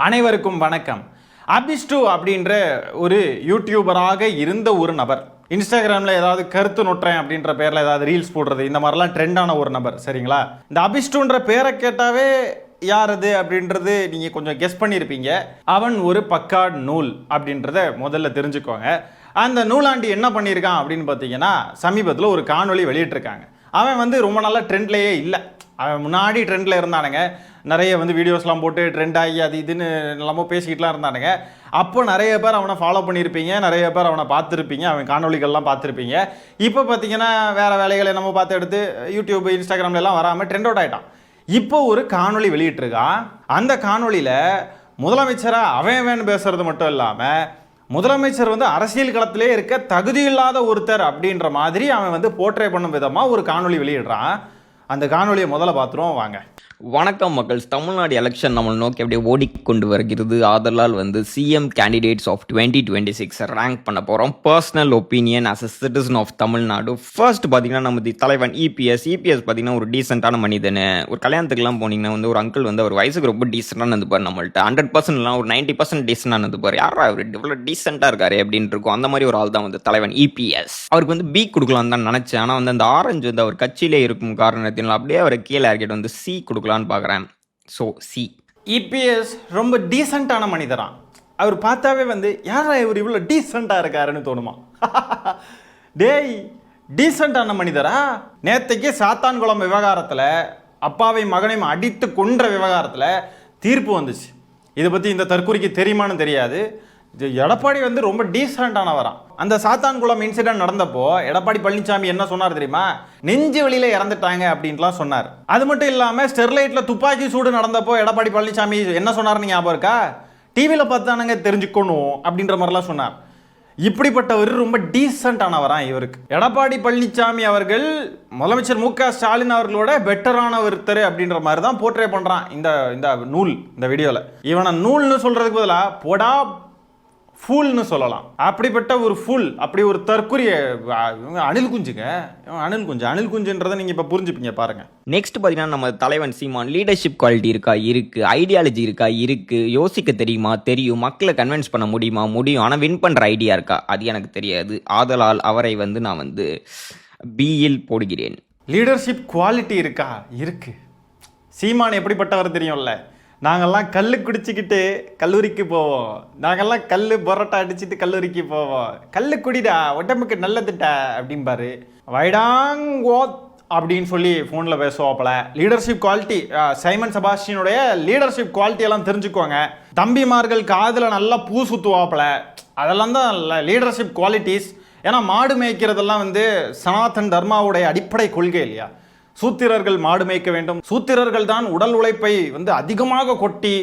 அனைவருக்கும் வணக்கம். அபிஷ்டு அப்படின்ற ஒரு யூடியூபராக இருந்த ஒரு நபர், இன்ஸ்டாகிராமில் ஏதாவது கருத்து நொட்டுறேன் அப்படின்ற பேரில் ஏதாவது ரீல்ஸ் போடுறது, இந்த மாதிரிலாம் ட்ரெண்டான ஒரு நபர். சரிங்களா? இந்த அபிஷ்டுன்ற பேரை கேட்டாவே யார் அது அப்படின்றது நீங்கள் கொஞ்சம் கெஸ் பண்ணியிருப்பீங்க. அவன் ஒரு பக்கா நூல் அப்படின்றத முதல்ல தெரிஞ்சுக்கோங்க. அந்த நூலாண்டி என்ன பண்ணியிருக்கான் அப்படின்னு பார்த்தீங்கன்னா, சமீபத்தில் ஒரு காணொளி வெளியிட்டிருக்காங்க. அவன் ரொம்ப நாளாக ட்ரெண்ட்லேயே இல்லை. அவன் முன்னாடி ட்ரெண்டில் இருந்தானுங்க. நிறைய வீடியோஸ்லாம் போட்டு ட்ரெண்ட் ஆகி அது இதுன்னு எல்லாமோ பேசிக்கிட்டுலாம் இருந்தானுங்க. அப்போ நிறைய பேர் அவனை ஃபாலோ பண்ணியிருப்பீங்க, நிறைய பேர் அவனை பார்த்துருப்பீங்க, அவன் காணொலிகள்லாம் பார்த்துருப்பீங்க. இப்போ பார்த்தீங்கன்னா வேறு வேலைகளை நம்ம பார்த்து எடுத்து யூடியூப் இன்ஸ்டாகிராம்லாம் வராமல் ட்ரெண்ட் அவுட் ஆகிட்டான். இப்போ ஒரு காணொலி வெளியிட்டிருக்கான். அந்த காணொலியில் முதலமைச்சராக அவன் பேசுறது மட்டும் இல்லாமல், முதலமைச்சர் அரசியல் களத்திலே இருக்க தகுதியில்லாத ஒருத்தர் அப்படின்ற மாதிரி அவன் போர்ட்ரே பண்ணும் விதமாக ஒரு காணொலி வெளியிடுறான். அந்த காணொலியை முதல்ல பார்த்துருவோம் வாங்க. வணக்கம் மக்கள். தமிழ்நாடு எலெக்ஷன் நம்ம நோக்கி அப்படியே ஓடிக்கொண்டு வருகிறது. ஆதலால் சிஎம் கேண்டிடேட்ஸ் ஆஃப் 2026 ரேங்க் பண்ண போகிறோம். Personal opinion as a citizen of Tamil Nadu. First பார்த்தீங்கன்னா நம்ம தலைவன் இபிஎஸ் பார்த்தீங்கன்னா ஒரு டீசெண்டான மனிதன். ஒரு கல்யாணத்துக்குலாம் போனீங்கன்னா ஒரு அங்கிள் அவர் வயசுக்கு ரொம்ப டீசெண்டாக இருப்பார். நம்மள்ட்ட 100% ஒரு 90% டீசெண்டாக இருப்பார். யாரா அவர் இவ்வளோ டீசெண்டாக இருக்காரு அப்படின்னு இருக்கும். அந்த மாதிரி ஒரு ஆள் தான் தலைவன் இபிஎஸ். அவருக்கு பி கொடுக்கலாம் தான் நினச்சேன். ஆனால் அந்த ஆரஞ்சு அவர் கட்சியிலே இருக்கும் காரணத்தினால் அப்படியே அவரை கீழே இறக்கிட்டு சி கொடுக்கலான்னு பார்க்குறேன். So C. இபிஎஸ் ரொம்ப டீசெண்டான மனிதரா. அவர் பார்த்தாவே யாரா இவர் இவ்வளோ டீசெண்டாக இருக்காருன்னு தோணுமா? டேய், டீசெண்டான மனிதரா? நேற்றைக்கு சாத்தான்குளம் விவகாரத்தில் அப்பாவை மகனையும் அடித்து கொன்ற விவகாரத்தில் தீர்ப்பு வந்துச்சு. இதை பற்றி இந்த தற்கொலைக்கு தெரியுமான்னு தெரியாது. எடப்பாடி ரொம்ப டீசெண்டானவரான். அந்த சாத்தான்குளம் இன்சிடென்ட் நடந்தப்போ எடப்பாடி பழனிசாமி என்ன சொன்னார் தெரியுமா? நெஞ்சு வழியில இறந்துட்டாங்க அப்படின்ட்டுலாம் சொன்னார். அது மட்டும் இல்லாமல் ஸ்டெர்லைட்ல துப்பாக்கி சூடு நடந்தப்போ எடப்பாடி பழனிசாமி என்ன சொன்னார்னு ஞாபகம் இருக்கா? டிவியில் பார்த்தானுங்க தெரிஞ்சுக்கணும் அப்படின்ற மாதிரிலாம் சொன்னார். இப்படிப்பட்டவர் ரொம்ப டீசெண்டானவரா இவருக்கு. எடப்பாடி பழனிசாமி அவர்கள் முதலமைச்சர் மு.க. ஸ்டாலின் அவர்களோட பெட்டரான ஒருத்தர் அப்படின்ற மாதிரி தான் போர்ட்ரே பண்றான் இந்த நூல். இந்த வீடியோவில் இவனை நூல்னு சொல்றதுக்கு பதிலாக போடா ஃபூல்னு சொல்லலாம். அப்படிப்பட்ட ஒரு ஃபூல், அப்படி ஒரு தற்கொலைய அணில் குஞ்சுன்றதை நீங்கள் இப்போ புரிஞ்சுப்பீங்க பாருங்க. நெக்ஸ்ட் பார்த்தீங்கன்னா நம்ம தலைவன் சீமான் லீடர்ஷிப் குவாலிட்டி இருக்கு, ஐடியாலஜி இருக்கு, யோசிக்க தெரியும், மக்களை கன்வின்ஸ் பண்ண முடியும். ஆனால் வின் பண்ணுற ஐடியா இருக்கா? அது எனக்கு தெரியாது. ஆதலால் அவரை நான் பியில் போடுகிறேன். லீடர்ஷிப் குவாலிட்டி இருக்கா? இருக்கு. சீமான் எப்படிப்பட்டவர் தெரியும்ல? நாங்கள்லாம் கல் குடிச்சிக்கிட்டு கல்லூரிக்கு போவோம். நாங்கள்லாம் கல் பொரோட்டா அடிச்சுட்டு கல்லூரிக்கு போவோம். கல் குடிடா, உடம்புக்கு நல்லதுட்டா அப்படிம்பாரு. வைடாங்கோ அப்படின்னு சொல்லி ஃபோனில் பேசுவாப்பில். லீடர்ஷிப் குவாலிட்டி, சைமன் செபாஸ்டியனுடைய லீடர்ஷிப் குவாலிட்டியெல்லாம் தெரிஞ்சுக்கோங்க. தம்பிமார்கள் காதில் நல்லா பூ சுற்றுவாப்பில். அதெல்லாம் தான் லீடர்ஷிப் குவாலிட்டிஸ். ஏன்னா மாடு மேய்க்கிறதெல்லாம் சனாதன் தர்மாவுடைய அடிப்படை கொள்கை இல்லையா? சூத்திரர்கள் மாடு மேய்க்க வேண்டும், சூத்திரர்கள் தான் உடல் உழைப்பை அதிகமாக கொட்டி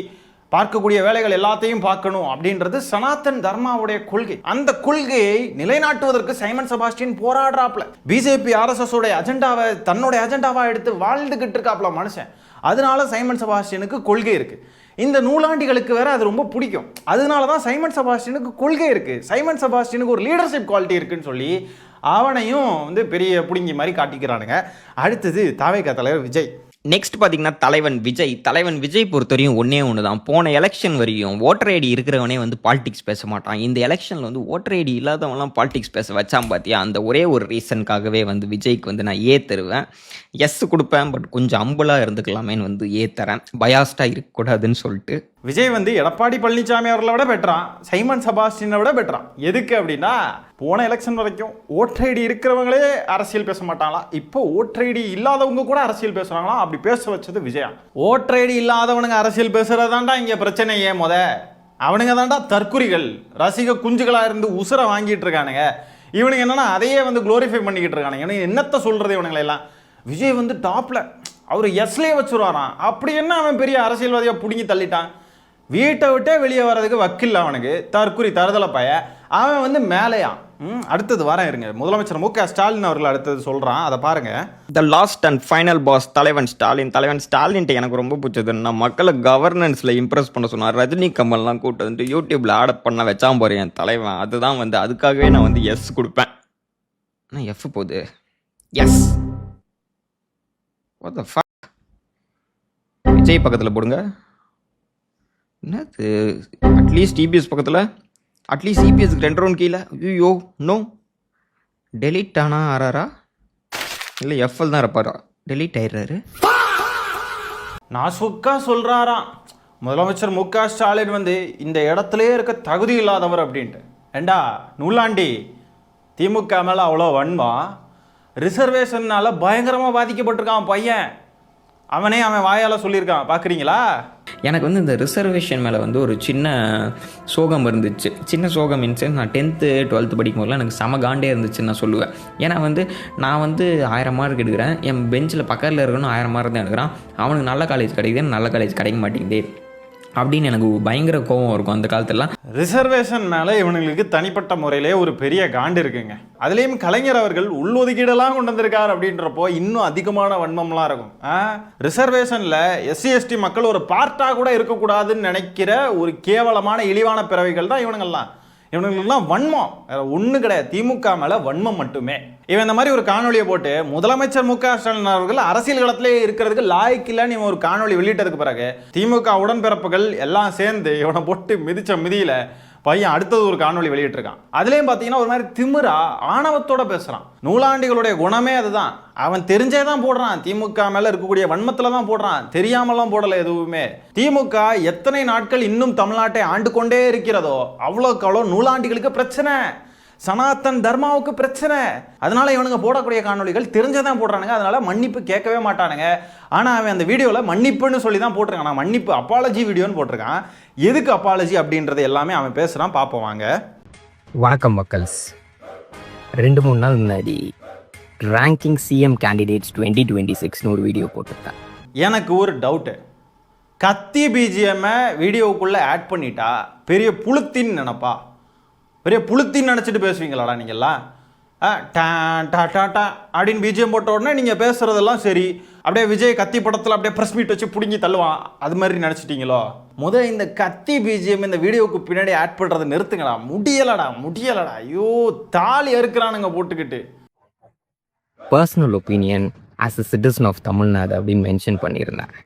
பார்க்கக்கூடிய வேலைகள் எல்லாத்தையும் பார்க்கணும் அப்படின்றது சனாதன் தர்மாவுடைய கொள்கை. அந்த கொள்கையை நிலைநாட்டுவதற்கு சைமன் செபாஸ்டியன் போராடுறாப்ல. பிஜேபி ஆர்எஸ்எஸ் உடைய அஜெண்டாவை தன்னுடைய அஜெண்டாவா எடுத்து வாழ்ந்துகிட்டு இருக்காப்ல மனுஷன். அதனால சைமன் செபாஸ்டியனுக்கு கொள்கை இருக்கு. இந்த நூலாண்டிகளுக்கு வேற அது ரொம்ப பிடிக்கும். அதனால தான் சைமன் செபாஸ்டியனுக்கு கொள்கை இருக்கு, சைமன் செபாஸ்டியனுக்கு ஒரு லீடர்ஷிப் குவாலிட்டி இருக்குன்னு சொல்லி அவனையும் பெரிய புடிங்கி மாதிரி காட்டிக்கிறானுங்க. அடுத்தது தாவேகா தலைவர் விஜய். நெக்ஸ்ட் பார்த்தீங்கன்னா தலைவன் விஜய் பொறுத்தவரையும் ஒன்று தான். போன எலெக்ஷன் வரையும் ஓட்டர் ஐடி இருக்கிறவனே பாலிடிக்ஸ் பேச மாட்டான். இந்த எலெக்ஷனில் ஓட்டர் ஐடி இல்லாதவங்களாம் பாலிடிக்ஸ் பேச வச்சான் பார்த்தியா? அந்த ஒரே ஒரு ரீசனுக்காகவே விஜய்க்கு நான் ஏ தருவேன். எஸ் கொடுப்பேன், பட் கொஞ்சம் அம்பலாக இருந்துக்கலாமேன்னு ஏ தரேன், பயாஸ்டாக இருக்கக்கூடாதுன்னு சொல்லிட்டு. விஜய் எடப்பாடி பழனிசாமி அவர்களை விட பெற்றான், சைமன் செபாஸ்டியனை விட பெற்றான். எதுக்கு அப்படின்னா, போன எலெக்ஷன் வரைக்கும் ஓட்டர் ஐடி இருக்கிறவங்களே அரசியல் பேச மாட்டாங்களா, இப்போ ஓட்டர் ஐடி இல்லாதவங்க கூட அரசியல் பேசுறாங்களா? அப்படி பேச வச்சது விஜயா. ஓட்டர் ஐடி இல்லாதவனுங்க அரசியல் பேசுறதாண்டா இங்க பிரச்சனையே. அவனுங்க தாண்டா தற்குறிகள், ரசிக குஞ்சுகளா இருந்து உசுரை வாங்கிட்டு இருக்கானுங்க. இவனுங்க என்னன்னா அதையே குளோரிஃபை பண்ணிக்கிட்டு இருக்கானுங்க. என்னத்தை சொல்றது இவனுங்களை எல்லாம்? விஜய் டாப்ல அவர் எஸ்லேயே வச்சுருவாரான். அப்படி என்ன அவன் பெரிய அரசியல்வாதியாக பிடுங்கி தள்ளிட்டான்? வீட்டை விட்டே வெளியே வர்றதுக்கு வக்கில்ல அவனுக்கு. தற்குறி தருதலை பைய அவன் மேலையான். அடுத்தது வரேன் இருங்க. முதலமைச்சர் மு.க. ஸ்டாலின் அவர்கள் அடுத்தது சொல்றான், அதை பாருங்க. The last and final boss தலைவன் ஸ்டாலின்ட்டு எனக்கு ரொம்ப பிடிச்சதுன்னா, மக்களை கவர்னன்ஸ்ல இம்ப்ரெஸ் பண்ண சொன்னார். ரஜினி கமல்லாம் கூட்டு யூடியூப்ல ஆட் பண்ண வச்சான் பாரு என் தலைவன். அதுதான் அதுக்காகவே நான் எஸ் கொடுப்பேன். ஆனால் எஃப் போகுது. S. What the fuck? Vijay பக்கத்தில் போடுங்க. என்னது அட்லீஸ்ட் டிபிஎஸ் பக்கத்தில் அட்லீஸ்ட் சிபிஎஸ்க்கு 2 ரவுண்ட் கீழே. ஐயோ நோ. டெலீட் ஆனா ஆறாரா இல்லை எஃப்எல் தான் இருப்பாரா? டெலீட் ஆயிடுறாரு. நாசுக்கா சொல்கிறாராம் முதலமைச்சர் மு.க. ஸ்டாலின் வந்து இந்த இடத்துலயே இருக்க தகுதி இல்லாதவர் அப்படின்ட்டு. ஏண்டா நூலாண்டி, திமுக மேலே அவ்வளோ வன்மம், ரிசர்வேஷன்னால பயங்கரமாக பாதிக்கப்பட்டிருக்கான் பையன். அவன் வாயால் சொல்லியிருக்கான், பார்க்குறீங்களா? எனக்கு வந்து இந்த ரிசர்வேஷன் மேலே வந்து ஒரு சின்ன சோகம் இருந்துச்சு. சின்ன சோகம் இன்சென்ஸ் நான் 10th 12th படிக்கும் போதெல்லாம் எனக்கு செம காண்டே இருந்துச்சுன்னு நான் சொல்லுவேன். ஏன்னா வந்து நான் வந்து 1000 மார்க் எடுக்கிறேன், என் பெஞ்சில் பக்கத்தில் இருக்கணும் 1000 மார்க் தான் எடுக்கிறான், அவனுக்கு நல்ல காலேஜ் கிடைக்குது, நல்ல காலேஜ் கிடைக்க மாட்டேங்குது அப்படின்னு எனக்கு பயங்கர கோபம் இருக்கும் அந்த காலத்துலலாம். ரிசர்வேஷன் மேலே இவனுங்களுக்கு தனிப்பட்ட முறையிலே ஒரு பெரிய காண்டு இருக்குங்க. அதுலேயும் கலைஞர் அவர்கள் உள்ஒதுக்கீடெல்லாம் கொண்டு வந்திருக்கார் அப்படின்றப்போ இன்னும் அதிகமான வன்மம்லாம் இருக்கும். ரிசர்வேஷனில் SC ST மக்கள் ஒரு பார்ட்டாக கூட இருக்கக்கூடாதுன்னு நினைக்கிற ஒரு கேவலமான இழிவான பிறவிகள் தான் இவனுங்கள்லாம். இவனுங்களுக்குலாம் வன்மம் ஒன்றும் கிடையாது, திமுக மேலே வன்மம் மட்டுமே. இவன் இந்த மாதிரி ஒரு காணொலியை போட்டு முதலமைச்சர் மு.க. ஸ்டாலின் அவர்கள் அரசியல் களத்திலே இருக்கிறதுக்கு லாய்க்கில்லைன்னு இவன் ஒரு காணொலி வெளியிட்டதுக்கு பிறகு திமுக உடன்பிறப்புகள் எல்லாம் சேர்ந்து இவனை போட்டு மிதிச்ச மிதியில் பையன் அடுத்தது ஒரு காணொலி வெளியிட்டிருக்கான். அதுலேயும் பார்த்தீங்கன்னா ஒரு மாதிரி திமிரா ஆணவத்தோட பேசுகிறான். நூலாண்டிகளுடைய குணமே அதுதான். அவன் தெரிஞ்சே தான் போடுறான், திமுக மேலே இருக்கக்கூடிய வன்மத்தில் தான் போடுறான், தெரியாமலாம் போடலை எதுவுமே. திமுக எத்தனை நாட்கள் இன்னும் தமிழ்நாட்டை ஆண்டு கொண்டே இருக்கிறதோ அவ்வளோக்கு அவ்வளோ நூலாண்டிகளுக்கு பிரச்சனை, சனாதன் தர்மாவுக்கு பிரச்சனை. அதனால இவனுங்க போடக்கூடிய காணொலிகள் தெரிஞ்சதான் போடுறானுங்க, அதனால மன்னிப்பு கேட்கவே மாட்டானுங்க. ஆனால் அவன் அந்த வீடியோவில் மன்னிப்புன்னு சொல்லி தான் போட்டிருக்கான். நான் மன்னிப்பு அப்பாலஜி வீடியோன்னு போட்டிருக்கான். எதுக்கு அப்பாலஜி அப்படின்றது எல்லாமே அவன் பேசுகிறான், பார்ப்போம் வாங்க. வணக்கம் மக்கள்ஸ். 2-3 நாள் முன்னாடி ரேங்கிங் சிஎம் கேண்டிடேட்ஸ் 2026னு ஒரு வீடியோ போட்டிருக்கேன். எனக்கு ஒரு டவுட்டு, கத்தி பிஜிஎம்மை வீடியோவுக்குள்ளே ஆட் பண்ணிட்டா பெரிய புளுத்தின்னு நினப்பா? பெரிய புளுத்தின்னு நினச்சிட்டு பேசுவீங்களாடா நீங்கள்லாம்? டா டா டா டா அப்படின்னு பிஜிஎம் போட்ட உடனே நீங்கள் பேசுகிறதெல்லாம் சரி, அப்படியே விஜய் கத்தி படத்தில் அப்படியே ப்ரெஸ் மீட் வச்சு பிடுங்கி தள்ளுவான், அது மாதிரி நினச்சிட்டிங்களோ? இந்த கத்தி பிஜிஎம் இந்த வீடியோவுக்கு பின்னாடி ஆட் பண்ணுறதை நிறுத்துங்களா. முடியலடா. ஐயோ தாலி அறுக்கிறானுங்க போட்டுக்கிட்டு. Personal opinion as a citizen of Tamil Nadu அப்படின்னு மென்ஷன் பண்ணியிருந்தேன்.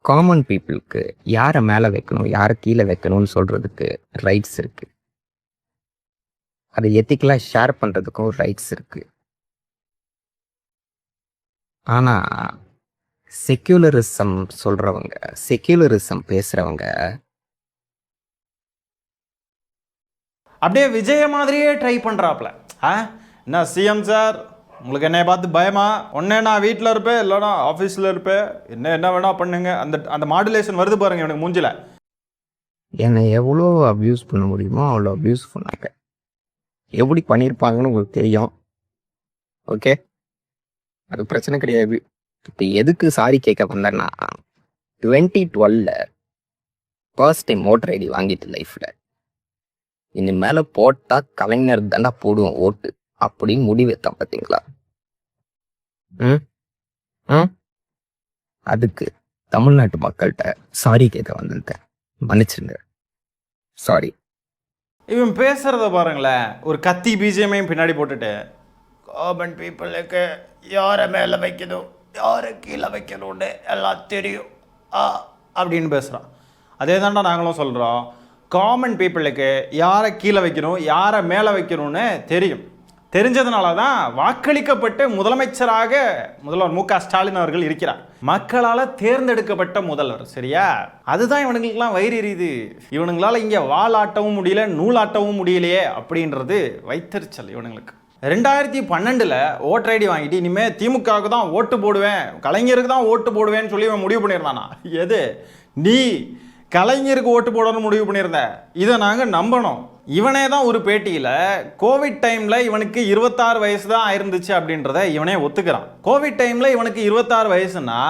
காமன் பீப்புளுக்கு யாரை மேலே வைக்கணும் யாரை கீழே வைக்கணும்னு சொல்கிறதுக்கு ரைட்ஸ் இருக்குது. அதை எத்திக்கலாக ஷேர் பண்ணுறதுக்கும் ரைட்ஸ் இருக்குது. ஆனால் செக்யூலரிசம் சொல்கிறவங்க, செக்யூலரிசம் பேசுகிறவங்க அப்படியே விஜய மாதிரியே ட்ரை பண்ணுறாப்புல. என்ன சிஎம் சார், உங்களுக்கு என்னைய பார்த்து பயமா? ஒன்னே நான் வீட்டில் இருப்பேன், இல்லைனா ஆஃபீஸில் இருப்பேன், என்ன வேணா பண்ணுங்க. அந்த மாடுலேஷன் வருது பாருங்க எனக்கு மூஞ்சில. என்னை எவ்வளோ அப்யூஸ் பண்ண முடியுமோ அவ்வளோ அப்யூஸ் பண்ணாங்க. எப்படி பண்ணியிருப்பாங்கன்னு உங்களுக்கு தெரியும், ஓகே? அது பிரச்சனை கிடையாது. இப்போ எதுக்கு சாரி கேட்க வந்தேன்னா, 2012 ஃபர்ஸ்ட் டைம் ஓட்டர் ஐடி வாங்கிட்டு லைஃப்பில் இனிமேல் போட்டால் கலைஞர் தாண்டா போடுவோம் ஓட்டு அப்படின்னு முடிவெத்தான் பார்த்தீங்களா? அதுக்கு தமிழ்நாட்டு மக்கள்கிட்ட சாரி கேட்க வந்திருக்கேன், மன்னிச்சிருங்க, சாரி. இவன் பேசுகிறத பாருங்களேன், ஒரு கத்தி பிஜிஎம்மையும் பின்னாடி போட்டுட்டு காமன் பீப்புளுக்கு யாரை மேலே வைக்கணும் யாரை கீழே வைக்கணும்னு எல்லாம் தெரியும் அப்படின்னு பேசுகிறான். அதே தாண்டா நாங்களும் சொல்கிறோம், காமன் பீப்புளுக்கு யாரை கீழே வைக்கணும் யாரை மேலே வைக்கணும்னு தெரியும். தெரிஞ்சதுனால தான் வாக்களிக்கப்பட்டு முதலமைச்சராக முதல்வர் மு.க. ஸ்டாலின் அவர்கள் இருக்கிறார். மக்களால் தேர்ந்தெடுக்கப்பட்ட முதல்வர், சரியா? அதுதான் இவனுங்களுக்கெல்லாம் வயிறு எரியுது. இவனுங்களால் இங்கே வாலாட்டவும் முடியல, நூலாட்டவும் முடியலையே அப்படின்றது வைத்தறிச்சல் இவனுங்களுக்கு. 2012 ஓட்டர் ஐடி வாங்கிட்டு இனிமேல் திமுகவுக்கு தான் ஓட்டு போடுவேன், கலைஞருக்கு தான் ஓட்டு போடுவேன்னு சொல்லி இவன் முடிவு பண்ணியிருந்தானா? எது நீ கலைஞருக்கு ஓட்டு போடணும்னு முடிவு பண்ணியிருந்த? இதை நாங்கள் நம்பணும். இவனே தான் ஒரு பேட்டியில் கோவிட் டைமில் இவனுக்கு 26 வயசு தான் ஆயிருந்துச்சு அப்படின்றத இவனே ஒத்துக்கிறான். கோவிட் டைமில் இவனுக்கு 26 வயசுன்னா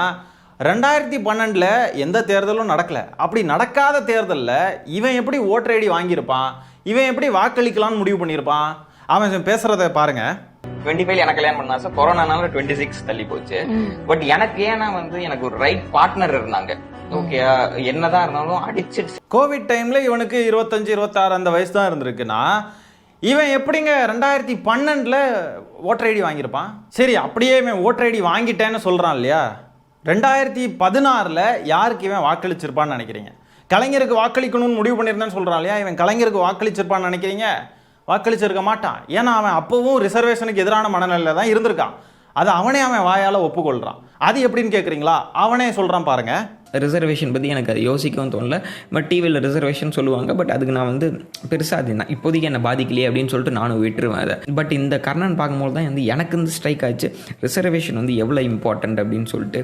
2012 எந்த தேர்தலும் நடக்கலை. அப்படி நடக்காத தேர்தலில் இவன் எப்படி ஓட்டர் ஐடி வாங்கியிருப்பான்? இவன் எப்படி வாக்களிக்கலாம்னு முடிவு பண்ணியிருப்பான்? அவன் பேசுறத பாருங்க. 25 எனக்கு கல்யாணம் பண்ணா சார், கொரோனானால 26 தள்ளி போச்சு. பட் எனக்கு ஏன்னா வந்து எனக்கு ஒரு ரைட் பார்ட்னர் இருந்தாங்க, ஓகே? என்னதான் இருந்தாலும் அடிச்சிட்டு கோவிட் டைம்ல இவனுக்கு 25 26 அந்த வயசு தான் இருந்திருக்குன்னா இவன் எப்படிங்க 2012 ஓட்டர் ஐடி வாங்கியிருப்பான்? சரி, அப்படியே இவன் ஓட்டர் ஐடி வாங்கிட்டேன்னு சொல்றான் இல்லையா? 2016 யாருக்கு இவன் வாக்களிச்சிருப்பான்னு நினைக்கிறீங்க? கலைஞருக்கு வாக்களிக்கணும்னு முடிவு பண்ணியிருந்தேன்னு சொல்கிறான் இல்லையா, இவன் கலைஞருக்கு வாக்களிச்சிருப்பான்னு நினைக்கிறீங்க? வாக்களிச்சிருக்க மாட்டான். ஏன்னா அவன் அப்போவும் ரிசர்வேஷனுக்கு எதிரான மனநிலையில் தான் இருந்திருக்கான். அது அவனே அவன் வாயால் ஒப்புக்கொள்கிறான். அது எப்படின்னு கேட்குறீங்களா? அவனே சொல்கிறான் பாருங்க. ரிசர்வேஷன் பற்றி எனக்கு அது யோசிக்கவும் தோணல. பட் டிவியில் ரிசர்வேஷன் சொல்லுவாங்க, பட் அதுக்கு நான் வந்து பெருசாக அது நான் இப்போதைக்கு என்னை பாதிக்கலையே அப்படின்னு சொல்லிட்டு நானும் விட்டுருவேன் அதை. பட் இந்த கர்ணன் பார்க்கும்போது தான் வந்து எனக்கு வந்து ஸ்ட்ரைக் ஆச்சு, ரிசர்வேஷன் வந்து எவ்வளோ இம்பார்ட்டண்ட் அப்படின்னு சொல்லிட்டு.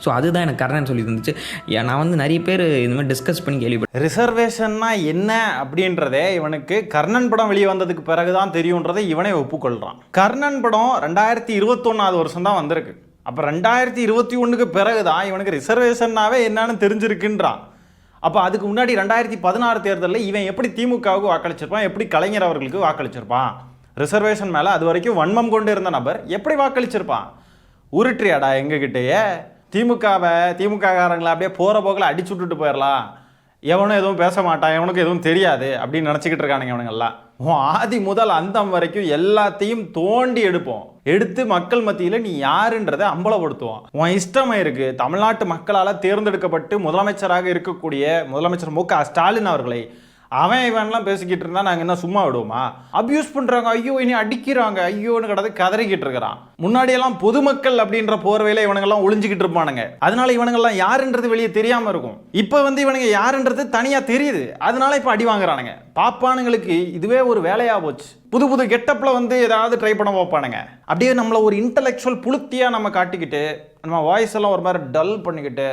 ஸோ அதுதான் எனக்கு கர்ணன் சொல்லி இருந்துச்சு. நான் வந்து நிறைய பேர் இந்த மாதிரி டிஸ்கஸ் பண்ணி கேள்விப்பட்டேன். ரிசர்வேஷன்னா என்ன அப்படின்றதே இவனுக்கு கர்ணன் படம் வெளியே வந்ததுக்கு பிறகுதான் தெரியுன்றதை இவனே ஒப்புக்கொள்கிறான். கர்ணன் படம் 2021 வருஷம் தான் வந்திருக்கு. அப்போ 2021க்கு பிறகு தான் இவனுக்கு ரிசர்வேஷன்னாவே என்னன்னு தெரிஞ்சிருக்குன்றான். அப்போ அதுக்கு முன்னாடி 2016 தேர்தலில் இவன் எப்படி திமுகவுக்கு வாக்களிச்சிருப்பான், எப்படி கலைஞர் அவர்களுக்கு வாக்களிச்சிருப்பான்? ரிசர்வேஷன் மேலே அது வரைக்கும் வன்மம் கொண்டு இருந்த நபர் எப்படி வாக்களிச்சிருப்பான்? உருட்டுறியாடா எங்ககிட்டயே? திமுககாரங்களை அப்படியே போகிற போக்கில் அடிச்சு விட்டுட்டு போயிடலாம், எவனும் எதுவும் பேச மாட்டான், எவனுக்கு எதுவும் தெரியாது அப்படின்னு நினச்சிக்கிட்டு இருக்கானுங்க இவனுங்கெல்லாம். ஆதி முதல் அந்தம் வரைக்கும் எல்லாத்தையும் தோண்டி எடுத்து மக்கள் மத்தியில் நீ யாருன்றதை அம்பலப்படுத்துவான். உன் இஷ்டமா இருக்கு. தமிழ்நாட்டு மக்களால் தேர்ந்தெடுக்கப்பட்டு முதலமைச்சராக இருக்கக்கூடிய முதலமைச்சர் மு.க. ஸ்டாலின் அவர்களை அவன் இவன்லாம் பேசிக்கிட்டு இருந்தா நாங்கள் என்ன சும்மா விடுவோமா? அப்யூஸ் பண்ணுறாங்க, ஐயோ இனி அடிக்கிறாங்க, ஐயோன்னு கிடந்து கதறிக்கிட்டு இருக்கிறான். முன்னாடியெல்லாம் பொதுமக்கள் அப்படின்ற போர்வையில் இவனுங்கெல்லாம் ஒளிஞ்சிக்கிட்டு இருப்பானுங்க. அதனால இவனுங்கெல்லாம் யாருன்றது வெளியே தெரியாமல் இருக்கும். இப்போ வந்து இவனுங்க யாருன்றது தனியாக தெரியுது, அதனால இப்போ அடி வாங்குறானுங்க. பாப்பானுங்களுக்கு இதுவே ஒரு வேலையாக போச்சு. புது கெட்டப்பில் வந்து ஏதாவது ட்ரை பண்ண வைப்பானுங்க. அப்படியே நம்மளை ஒரு இன்டலெக்சுவல் புளுத்தியாக நம்ம காட்டிக்கிட்டு நம்ம வாய்ஸ் எல்லாம் ஒரு மாதிரி டல் பண்ணிக்கிட்டு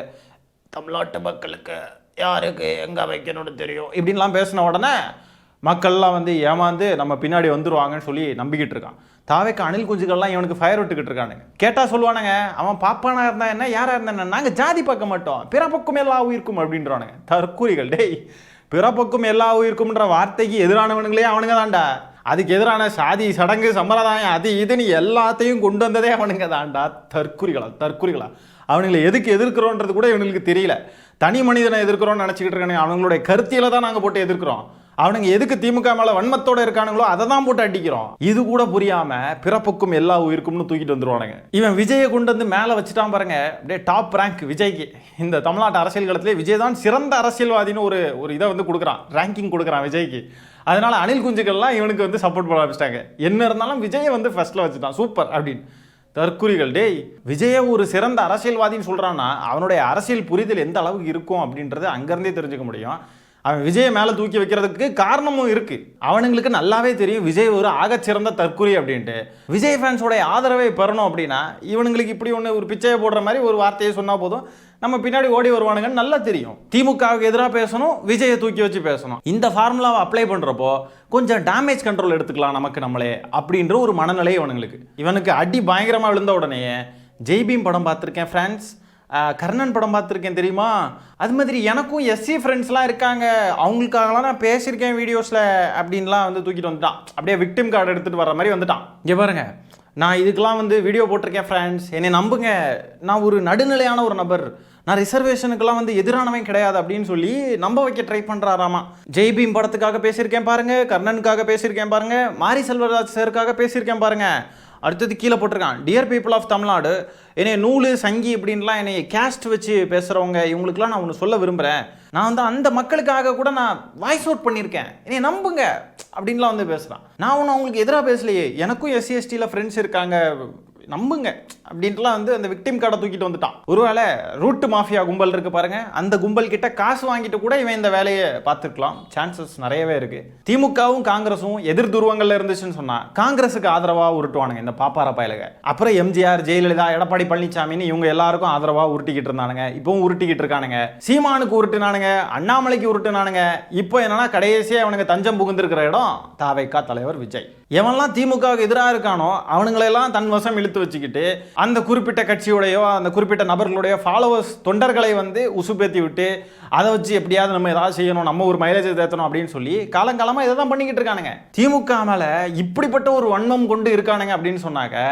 தமிழ்நாட்டு மக்களுக்கு யாருக்கு எங்கே வைக்கணும்னு தெரியும் இப்படின்லாம் பேசின உடனே மக்கள்லாம் வந்து ஏமாந்து நம்ம பின்னாடி வந்துடுவாங்கன்னு சொல்லி நம்பிக்கிட்டு இருக்கான். தாவேக்கு அணில் குஞ்சுகள்லாம் இவனுக்கு ஃபயர் விட்டுக்கிட்டு இருக்கானுங்க. கேட்டால் சொல்லுவானுங்க, அவன் பாப்பானா இருந்தா என்ன, யாராக இருந்தா என்ன, நாங்கள் ஜாதி பார்க்க மாட்டோம், பிறப்பக்கும் எல்லா உயிருக்கும் அப்படின்றானுங்க. தற்கூரிகள். டேய், பிறப்பக்கும் எல்லா உயிருக்கும்ன்ற வார்த்தைக்கு எதிரானவனுங்களே அவனுங்க தான்டா. அதுக்கு எதிரான சாதி சடங்கு சம்பிரதாயம் அது இதுன்னு எல்லாத்தையும் கொண்டு வந்ததே அவனுங்க தான்டா. தற்கூரிகளா. அவனுங்களை எதுக்கு எதிர்க்கிறோன்றது கூட இவனுக்கு தெரியல. தனி மனிதனை எதிர்க்கிறோன்னு நினச்சிக்கிட்டு இருக்கானுங்க. அவங்களுடைய கருத்தியில தான் நாங்கள் போட்டு எதிர்க்கிறோம். அவனுங்க எதுக்கு திமுக மேலே வன்மத்தோடு இருக்கானுங்களோ அதை தான் போட்டு அடிக்கிறோம். இது கூட புரியாமல் பிறப்புக்கும் எல்லா உயிருக்கும்னு தூக்கிட்டு வந்துருவானுங்க. இவன் விஜயை கொண்டு வந்து மேலே வச்சுட்டான் பாருங்க. அப்படியே டாப் ரேங்க் விஜய்க்கு. இந்த தமிழ்நாட்டு அரசியல் களத்திலே விஜய் தான் சிறந்த அரசியல்வாதின்னு ஒரு இதை வந்து கொடுக்குறான், ரேங்கிங் கொடுக்குறான் விஜய்க்கு. அதனால அணில் குஞ்சுகள்லாம் இவனுக்கு வந்து சப்போர்ட் பண்ண ஆரம்பிச்சிட்டாங்க. என்ன இருந்தாலும் விஜயை வந்து ஃபர்ஸ்ட்ல வச்சுட்டான், சூப்பர் அப்படின்னு. தற்குறிகள். டேய், விஜய ஒரு சிறந்த அரசியல்வாதின்னு சொல்கிறான்னா அவனுடைய அரசியல் புரிதல் எந்த அளவுக்கு இருக்கும் அப்படின்றது அங்கேருந்தே தெரிஞ்சுக்க முடியும். அவன் விஜயை மேலே தூக்கி வைக்கிறதுக்கு காரணமும் இருக்குது. அவனுங்களுக்கு நல்லாவே தெரியும் விஜய் ஒரு ஆகச்சிறந்த தற்குறி அப்படின்ட்டு. விஜய் ஃபேன்ஸோடைய ஆதரவை பெறணும் அப்படின்னா இவனுங்களுக்கு இப்படி ஒன்று ஒரு பிச்சையை போடுற மாதிரி ஒரு வார்த்தையை சொன்னால் போதும், நம்ம பின்னாடி ஓடி வருவானுங்கன்னு நல்லா தெரியும். திமுகவுக்கு எதிராக பேசணும், விஜயை தூக்கி வச்சு பேசணும். இந்த ஃபார்முலாவை அப்ளை பண்ணுறப்போ கொஞ்சம் டேமேஜ் கண்ட்ரோல் எடுத்துக்கலாம் நமக்கு நம்மளே அப்படின்ற ஒரு மனநிலை இவனுக்கு அடி பயங்கரமாக விழுந்த உடனே ஜெய்பீம் படம் பார்த்துருக்கேன் ஃப்ரெண்ட்ஸ், கர்ணன் படம் பார்த்துருக்கேன் தெரியுமா, அது மாதிரி எனக்கும் எஸ்சி ஃப்ரெண்ட்ஸ்லாம் இருக்காங்க, அவங்களுக்காகலாம் நான் பேசியிருக்கேன் வீடியோஸில் அப்படின்லாம் வந்து தூக்கிட்டு வந்துட்டான். அப்படியே விக்டிம் கார்டு எடுத்துகிட்டு வர மாதிரி வந்துட்டான். இங்கே பாருங்க, நான் இதுக்கெலாம் வந்து வீடியோ போட்டிருக்கேன் ஃப்ரெண்ட்ஸ், என்னை நம்புங்க, நான் ஒரு நடுநிலையான ஒரு நபர், நான் ரிசர்வேஷனுக்கெல்லாம் வந்து எதிரானவன் கிடையாது அப்படின்னு சொல்லி நம்ப வைக்க ட்ரை பண்ணுறாராமா. ஜெய்பீம் படத்துக்காக பேசியிருக்கேன் பாருங்க, கர்ணனுக்காக பேசியிருக்கேன் பாருங்க, மாரி செல்வராஜ் சாருக்காக பேசியிருக்கேன் பாருங்க. அடுத்தது கீழே போட்டிருக்கான், டியர் பீப்புள் ஆஃப் தமிழ்நாடு, என்னை நூலு சங்கி இப்படின்லாம் என்னை கேஸ்ட் வச்சு பேசுகிறவங்க இவங்களுக்குலாம் நான் ஒன்று சொல்ல விரும்புகிறேன். நான் வந்து அந்த மக்களுக்காக கூட நான் வாய்ஸ் அவுட் பண்ணியிருக்கேன், என்னை நம்புங்க அப்படின்லாம் வந்து பேசுகிறான். நான் ஒன்றும் அவங்களுக்கு எதிராக பேசலையே, எனக்கும் எஸ்சி எஸ்டியில் ஃப்ரெண்ட்ஸ் இருக்காங்க, நம்புங்க அப்படின்ட்டுலாம் வந்து அந்த விக்டிம் கார்டை தூக்கிட்டு வந்துட்டான். ஒருவேளை ரூட்டு மாஃபியா கும்பல் இருக்கு பாருங்க, அந்த கும்பல் கிட்ட காசு வாங்கிட்டு கூட இவன் இந்த வேலையை பார்த்துருக்கலாம், சான்சஸ் நிறையவே இருக்கு. திமுகவும் காங்கிரஸும் எதிர் துருவங்கள்ல இருந்துச்சுன்னு சொன்னா காங்கிரஸுக்கு ஆதரவா உருட்டுவானுங்க இந்த பாப்பார பயலுக. அப்புறம் எம்ஜிஆர், ஜெயலலிதா, எடப்பாடி பழனிசாமின்னு இவங்க எல்லாருக்கும் ஆதரவா உருட்டிக்கிட்டு இருந்தானுங்க, இப்பவும் உருட்டிக்கிட்டு இருக்கானுங்க. சீமானுக்கு உருட்டுனானுங்க, அண்ணாமலைக்கு உருட்டுனானுங்க, இப்போ என்னன்னா கடைசியா அவனுங்க தஞ்சம் புகுந்திருக்கிற இடம் தாவேகா தலைவர் விஜய். எவன்லாம் திமுகவுக்கு எதிராக இருக்கானோ அவனுங்களெல்லாம் தன் வசம் இழுத்து வச்சுக்கிட்டு அந்த குறிப்பிட்ட கட்சியுடையோ அந்த குறிப்பிட்ட நபர்களுடைய ஃபாலோவர்ஸ் தொண்டர்களை வந்து உசுப்பேத்தி விட்டு அதை வச்சு எப்படியாவது நம்ம ஏதாவது செய்யணும், நம்ம ஒரு மைலேஜ் தேத்தணும் அப்படின்னு சொல்லி காலங்காலமாக இதை தான் பண்ணிக்கிட்டு இருக்கானுங்க. திமுக மேலே இப்படிப்பட்ட ஒரு வன்மம் கொண்டு இருக்கானுங்க அப்படின்னு சொன்னாக்க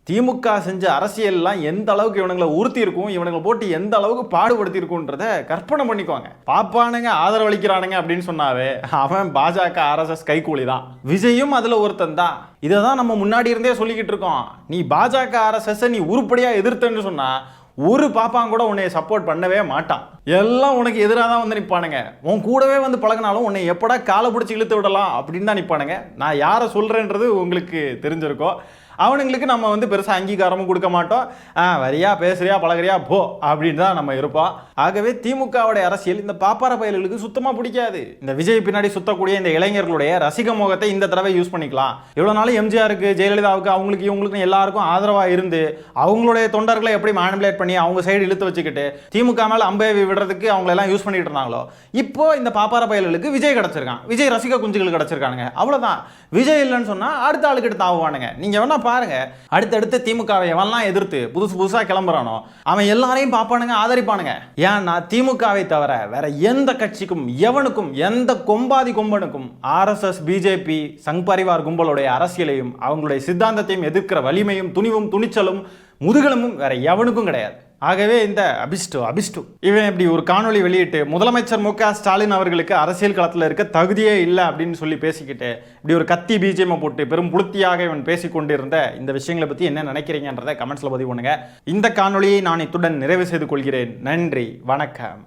திமுக செஞ்ச அரசியல்லாம் எந்த அளவுக்கு இவனுங்களை உறுத்தி இருக்கும், இவனுங்களை போட்டு எந்த அளவுக்கு பாடுபடுத்தி இருக்கும்ன்றத கற்பனை பண்ணிக்குவாங்க. பாப்பானுங்க ஆதரவளிக்கிறானுங்க அப்படின்னு சொன்னாவே அவன் பாஜக RSS கைக்கூலி தான். விஜயும் அதுல ஒருத்தன் தான். இதை தான் நம்ம முன்னாடி இருந்தே சொல்லிக்கிட்டு இருக்கோம். நீ பாஜக RSS நீ உருப்படியா எதிர்த்தன்னு சொன்னா ஒரு பாப்பான் கூட உன்னை சப்போர்ட் பண்ணவே மாட்டான். எல்லாம் உனக்கு எதிராக தான் வந்து நிற்பானுங்க. உன் கூடவே வந்து பழகினாலும் உன்னை எப்படா காலை பிடிச்சி இழுத்து விடலாம் அப்படின்னு தான் நிற்பானுங்க. நான் யாரை சொல்கிறேன்றது உங்களுக்கு தெரிஞ்சிருக்கோம். அவனுங்களுக்கு நம்ம வந்து பெருசாக அங்கீகாரமும் கொடுக்க மாட்டோம். வரியா பேசுறியா பழகிறியா போ அப்படின்னு தான் நம்ம இருப்போம். ஆகவே திமுகவுடைய அரசியல் இந்த பாப்பார பயல்களுக்கு சுத்தமாக பிடிக்காது. இந்த விஜய் பின்னாடி சுத்தக்கூடிய இந்த இளைஞர்களுடைய ரசிக முகத்தை இந்த தடவை யூஸ் பண்ணிக்கலாம். இவ்வளோ நாளும் எம்ஜிஆருக்கு, ஜெயலலிதாவுக்கு, அவங்களுக்கு இவங்களுக்கு எல்லாருக்கும் ஆதரவாக இருந்து அவங்களுடைய தொண்டர்களை எப்படி மேனிபுலேட் பண்ணி அவங்க சைடு இழுத்து வச்சுக்கிட்டு திமுக மேலே அம்பேவி விடுறதுக்கு அவங்களெல்லாம் யூஸ் பண்ணிட்டு இருந்தாங்களோ, இப்போ இந்த பாப்பார பயல்களுக்கு விஜய் கிடச்சிருக்கான், விஜய் ரசிக குஞ்சுகள் கிடச்சிருக்கானுங்க. அவ்வளோதான். விஜய் இல்லைன்னு சொன்னால் அடுத்த ஆளுக்கிட்ட தாவுவானுங்க. நீங்கள் வேணா பாருங்க, அடுத்தடுத்து திமுகவை எவன்லாம் எதிர்த்து புதுசா கிளம்புறானோ அவன் எல்லாரையும் பாப்பானுங்க, ஆதரிப்பானுங்க. ஏன்னா திமுகவை தவிர வேற எந்த கட்சிக்கும் எவனுக்கும் எந்த கொம்பாதி கொம்பனுக்கும் RSS, பிஜேபி, சங் பரிவார் கும்பலுடைய அரசியலையும் அவங்களுடைய சித்தாந்தத்தையும் எதிர்க்கிற வலிமையும் துணிவும் துணிச்சலும் முதுகலமும் வேற எவனுக்கும் கிடையாது. ஆகவே இந்த அபிஷ்டு இவன் இப்படி ஒரு காணொளி வெளியிட்டு முதலமைச்சர் மு.க. ஸ்டாலின் அவர்களுக்கு அரசியல் களத்தில் இருக்க தகுதியே இல்லை அப்படின்னு சொல்லி பேசிக்கிட்டு இப்படி ஒரு கத்தி பிஜிஎம் போட்டு பெரும் புளுத்தியாக இவன் பேசிக்கொண்டிருந்த இந்த விஷயங்களை பற்றி என்ன நினைக்கிறீங்கன்றதை கமெண்ட்ஸில் பதிவு பண்ணுங்க. இந்த காணொளியை நான் இத்துடன் நிறைவு செய்து கொள்கிறேன். நன்றி, வணக்கம்.